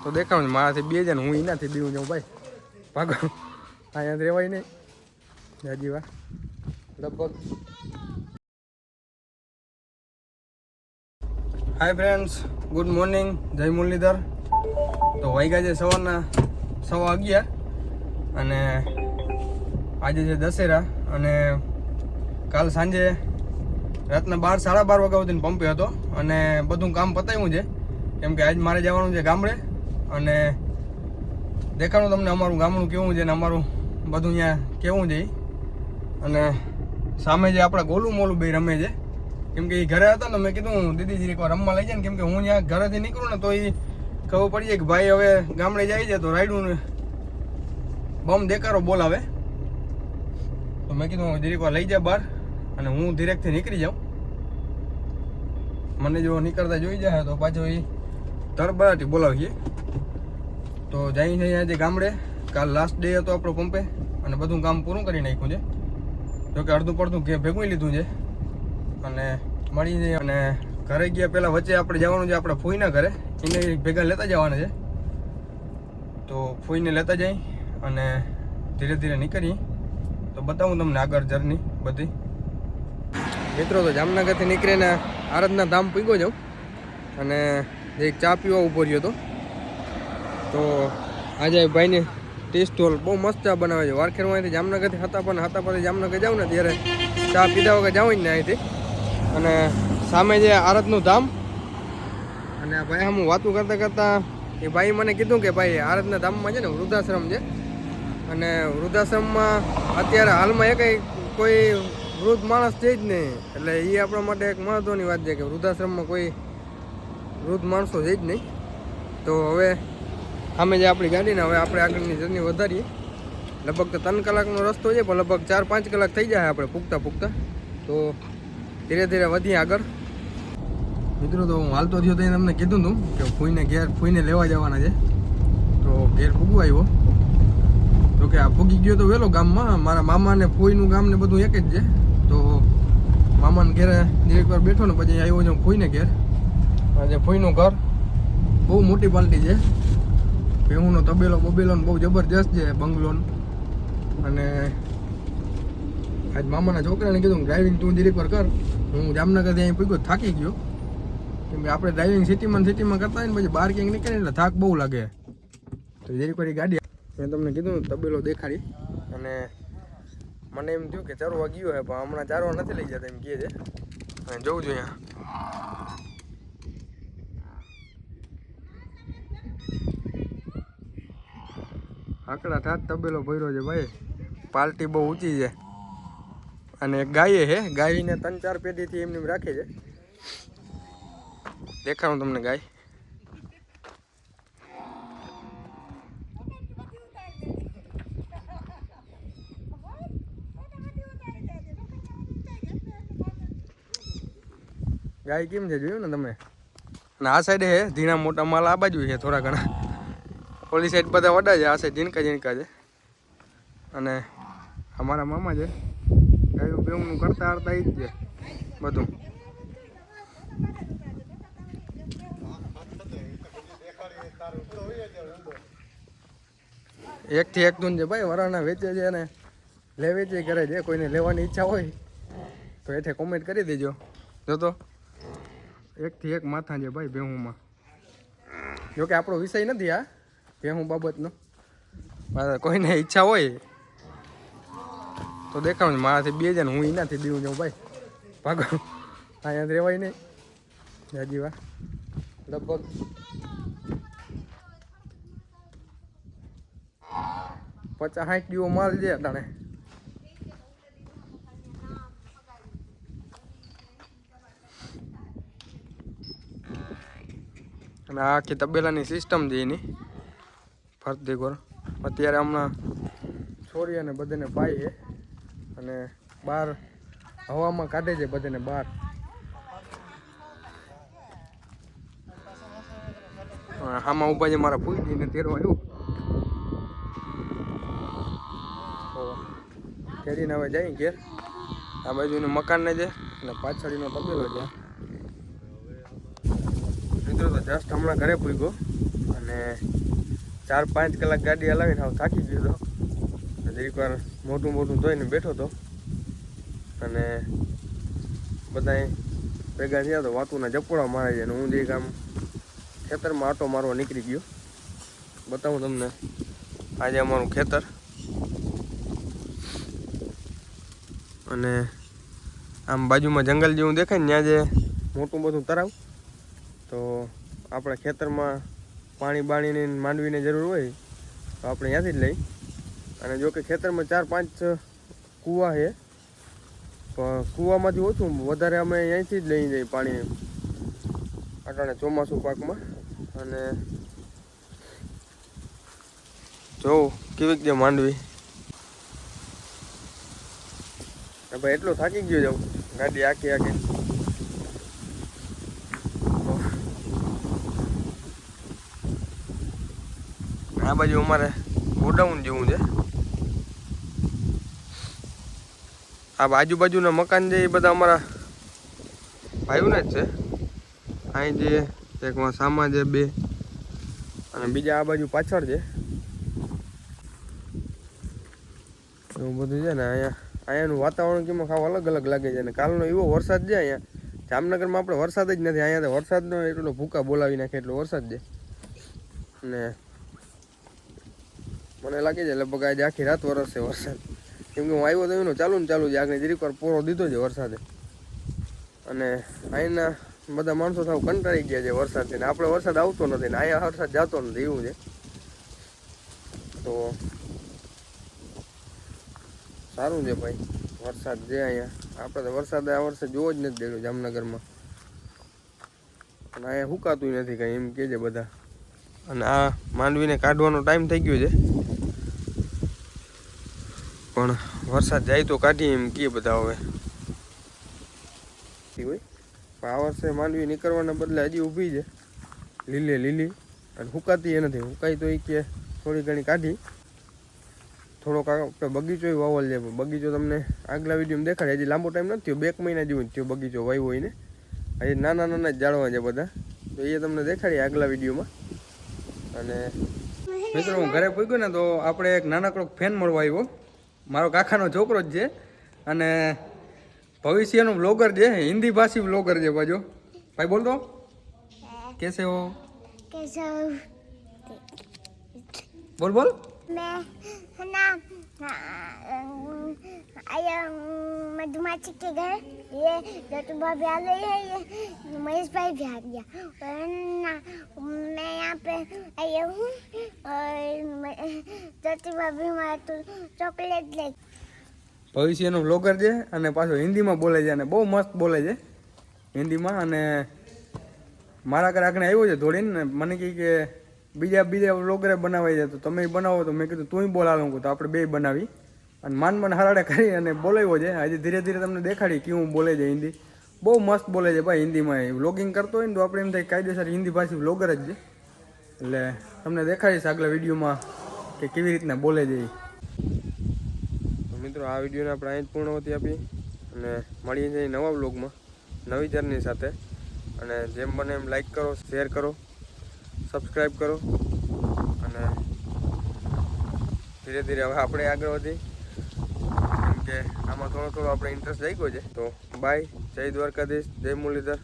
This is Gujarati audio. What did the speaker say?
તો દેખાડું મારાથી બે જણ હું એનાથી બીવું જાઉં ભાઈ ભાગો અહીંયા રહેવાય નહીં હજી વાર લગભગ. હાય ફ્રેન્ડ્સ, ગુડ મોર્નિંગ, જય મુરલીધર. તો વાગ્યા છે સવારના 11:15 અને આજે છે દશેરા અને કાલ સાંજે રાતના 12 સાડા 12 વાગ્યા સુધીને પંપે હતો અને બધું કામ પતાવ્યું છે કેમ કે આજ મારે જવાનું છે ગામડે અને દેખાડું તમને અમારું ગામડું કેવું છે ને અમારું બધું અહીંયા કેવું છે. અને સામે જે આપણા ગોલું મોલું બે રમે છે કેમ કે એ ઘરે હતા ને મેં કીધું દીદીજી એકવાર રમવા લઈ જાય ને કેમ કે હું ત્યાં ઘરેથી નીકળું ને તો એ ખબર પડી જાય કે ભાઈ હવે ગામડે જાય છે તો રાયડું બમ દેકારો બોલાવે તો મેં કીધું દીદી એકવાર લઈ જાય બહાર અને હું ધીરેકથી નીકળી જાઉં. મને જો નીકળતા જોઈ જાય તો પાછો એ તરબરાટી બોલાવીએ. તો જઈ છે આજે ગામડે. કાલ લાસ્ટ ડે હતો આપણો પંપે અને બધું કામ પૂરું કરી નાખ્યું છે. જોકે અડધું પડધું ભેગું લીધું છે અને મળી જાય. અને ઘરે ગયા પહેલાં વચ્ચે આપણે જવાનું છે આપણા ફોઈના ઘરે, એને ભેગા લેતા જવાના છે. તો ફોઈને લેતા જઈ અને ધીરે ધીરે નીકળીએ તો બતાવું તમને આગળ જર્ની બધી. મિત્રો તો જામનગરથી નીકળીને આરાધના ધામ પીગો જાઉં અને એક ચા પીવા ઊભો રહ્યો હતો. તો આજે ભાઈની ટી સ્ટોલ બહુ મસ્ત ચા બનાવે છે. વારખેરમાંથી જામનગરથી હાતાપરથી જામનગર જાઉં ને ત્યારે ચા પીધા વગર જાઉં જ ને અહીંથી. અને સામે જે આરાધનું ધામ અને આ ભાઈ હું વાતું કરતાં કરતાં એ ભાઈ મને કીધું કે ભાઈ આરાધના ધામમાં છે ને વૃદ્ધાશ્રમ છે અને વૃદ્ધાશ્રમમાં અત્યારે હાલમાં એ કંઈ કોઈ વૃદ્ધ માણસ છે જ નહીં. એટલે એ આપણા માટે એક મહત્ત્વની વાત છે કે વૃદ્ધાશ્રમમાં કોઈ વૃદ્ધ માણસો છે જ નહીં. તો હવે સામે જે આપણી ગાડીને હવે આપણે આગળની જર્ની વધારીએ. લગભગ તો 3 કલાકનો રસ્તો છે પણ લગભગ 4-5 કલાક થઈ જાય આપણે પૂગતા. તો ધીરે ધીરે વધીએ આગળ. મિત્રો તો હું હાલતો થયો તો એને તમને કીધું હતું કે ફૂઈને લેવા જવાના છે. તો ઘેર પૂગવા આવ્યો. તો કે આ પૂગી ગયો તો વહેલો ગામમાં. મારા મામા ને ફૂઈનું ગામ ને બધું એક જ છે. તો મામાને ઘેરે એક વાર બેઠો ને પછી આવ્યો છું ફૂઈને ઘેર. આજે ફૂઈનું ઘર બહુ મોટી પાલટી છે. ભેહુંનો તબેલો બહુ જબરજસ્ત છે બંગલો. અને આજ મામાના છોકરાને કીધું ડ્રાઇવિંગ તું જરીક વાર કર. હું જામનગરથી અહીં પૂગ્યો થાકી ગયો કેમ કે આપણે ડ્રાઇવિંગ સિટીમાં કરતા હોય ને પછી બહાર ક્યાંક નીકળે એટલે થાક બહુ લાગે. તો જરીક વાર ગાડી મેં તમને કીધું તબેલો દેખાડી અને મને એમ થયું કે ચરવા ગયો હે પણ હમણાં ચારવા નથી લઈ જતા એમ કહે છે. અને જોઉં છું અહીંયા આકડા ઠાઠ તબેલો ભર્યો છે ભાઈ. પાર્ટી બહુ ઊંચી છે અને એક ગાય છે. ગાયને 3-4 પેઢીથી એમને રાખે છે. દેખાડું તમને ગાય. ગાય કેમ છે જોયું ને તમે. અને આ સાઈડે છે ધીણા મોટા માલ આ બાજુ છે થોડા ઘણા. ઓલી સાઈડ બધા વડા છે, આ સાઈડ ઝીણકા છે. અને અમારા મામા છે ગાયું બેવું કરતા હારતા જ છે બધું. એકથી એક ધૂન છે ભાઈ. વરાણા વેચે છે અને વેચે કરે છે. કોઈને લેવાની ઈચ્છા હોય તો એઠે કોમેન્ટ કરી દેજો. જોતો 1થી 1 માથા છે ભાઈ ભેહુંમાં. જોકે આપણો વિષય નથી આ ભેહું બાબતનો. કોઈને ઈચ્છા હોય તો દેખાડું મારાથી બે જણ હું એનાથી બીવું જાઉં ભાઈ ભાગો અહીંયા રહેવાય નહીં હજી વાર. લગભગ 50-60 જેવો માલ છે અટાણે. અને આ આખી તબેલાની સિસ્ટમ છે એની ફરતી કોર. અત્યારે હમણાં છોરી અને બધાને પાય છે અને બહાર હવામાં કાઢે છે બધાને બહાર. આમાં ઊભા છે મારા ફૂઈને તેરવા આવ્યું. તો તેરીને હવે જઈ ઘેર. આ બાજુનું મકાનને છે અને પાછળનો તબેલો છે. મિત્રો તો જસ્ટ હમણાં ઘરે પૂગ્યો અને 4-5 કલાક ગાડી હલાવીને હાવ થાકી ગયો હતો. જરીક વાર મોટું ધોઈને બેઠો હતો અને બધા ભેગા થયા તો વાતુના જપોડા મારે છે અને હું જરીક આમ ખેતરમાં આટો મારવા નીકળી ગયો. બતાવું તમને આજે અમારું ખેતર અને આમ બાજુમાં જંગલ જેવું દેખાય ને ત્યાં જે મોટું બધું તળાવ, તો આપણે ખેતરમાં પાણીની માંડવીની જરૂર હોય તો આપણે ત્યાંથી જ લઈ. અને જો કે ખેતરમાં 4-5 કૂવા છે, પણ કૂવામાંથી ઓછું વધારે અમે અહીંથી જ લઈ જઈએ પાણી અટાણે ચોમાસું પાકમાં. અને જોઉં કેવીક છે માંડવી. ભાઈ એટલો થાકી ગયો જાઉં ગાડી આખી આ બાજુ અમારે ગોડાઉન જેવું છે. આ આજુબાજુના મકાન છે એ બધા અમારા ભાઈઓને જ છે. અહીં જે એક સામા છે 2 અને બીજા આ બાજુ પાછળ છે. એવું બધું છે ને અહીંયાનું વાતાવરણ કેમાં ખાવ અલગ લાગે છે. અને કાલનો એવો વરસાદ છે અહીંયા જામનગરમાં, આપણે વરસાદ જ નથી. અહીંયા તો વરસાદનો એટલો ભૂકા બોલાવી નાખે એટલો વરસાદ છે. અને મને લાગે છે લગભગ આજે આખી રાત વરસશે વરસાદ, કેમ કે હું આવ્યો તો એનો ચાલુ છે. આગળ જરીક વાર પૂરો દીધો છે વરસાદે. અને અહીંના બધા માણસો સાવ કંટાળી ગયા છે વરસાદથી ને આપણે વરસાદ આવતો નથી ને અહીંયા વરસાદ જતો નથી એવું છે. તો સારું છે ભાઈ વરસાદ છે અહીંયા. આપણે તો વરસાદ આ વર્ષે જોવો જ નથી દેડો જામનગરમાં, અને અહીંયા સુકાતું નથી કાંઈ એમ કહે છે બધા. અને આ માંડવીને કાઢવાનો ટાઈમ થઈ ગયો છે, પણ વરસાદ જાય તો કાઢીએ એમ કહે બધા. હવે હોય આ વર્ષે માંડવી નીકળવાના બદલે હજી ઊભી છે લીલી અને સુકાતી નથી. સુકાઈ તો એ કે થોડી ઘણી કાઢી. થોડોક આપણે બગીચો વાવલ છે. બગીચો તમને આગલા વિડીયોમાં દેખાડે. હજી લાંબો ટાઈમ નથી થયો, 2 મહિના જેવું જ થયો બગીચો વાવ્યો હોય ને. હજી નાના જ ઝાડવા છે બધા, તો એ તમને દેખાડીએ આગલા વિડીયોમાં. અને મિત્રો હું ઘરે પૂગ્યો ને તો આપણે એક નાનકડો ફેન મળવા આવ્યો. મારો કાકાનો છોકરો જ છે અને ભવિષ્યનો બ્લોગર છે, હિન્દી ભાષી બ્લોગર છે. બાજુ ભાઈ બોલ દો કેસે હો. બોલ मैं है ना आया मधुमाछी के घर, ये जटू भाभी आ गई है, ये महेश भाई भी आ गया और ना मैं यहाँ पे आई हूँ और जटू भाभी हमारा तो चॉकलेट ले. ભવિષ્યનો બ્લોગર છે અને પાછો હિન્દીમાં બોલે છે અને બહુ મસ્ત બોલે છે હિન્દીમાં. અને મારા ઘરે આગળ આવ્યો છે દોડીને ને મને કહે કે બીજા વ્લોગરે બનાવાય છે તો તમે બનાવો. તો મેં કીધું તું બોલાવ તો આપણે 2 બનાવી. અને માન હરાડે કરી અને બોલાવ્યો છે. આજે ધીરે ધીરે તમને દેખાડી કેવું બોલે છે હિન્દી. બહુ મસ્ત બોલે છે ભાઈ હિન્દીમાં. વ્લોગિંગ કરતો હોય ને તો આપણે એમ થાય કાયદેસર હિન્દી ભાષી વ્લોગર જ છે. એટલે તમને દેખાડીશ આગલા વિડીયોમાં કે કેવી રીતના બોલે છે. તો મિત્રો આ વિડીયોને આપણે અહીં જ પૂર્ણવતી આપી અને મળીએ છીએ નવા વ્લોગમાં નવી જર્ની સાથે. અને જેમ બને એમ લાઈક કરો, શેર કરો, સબસ્ક્રાઈબ કરો. અને ધીરે ધીરે હવે આપણે આગળ વધી, કેમ કે આમાં થોડો આપણે ઇન્ટરેસ્ટ જાગ્યો છે. તો બાય, જય દ્વારકાધીશ, જય મુરલીધર.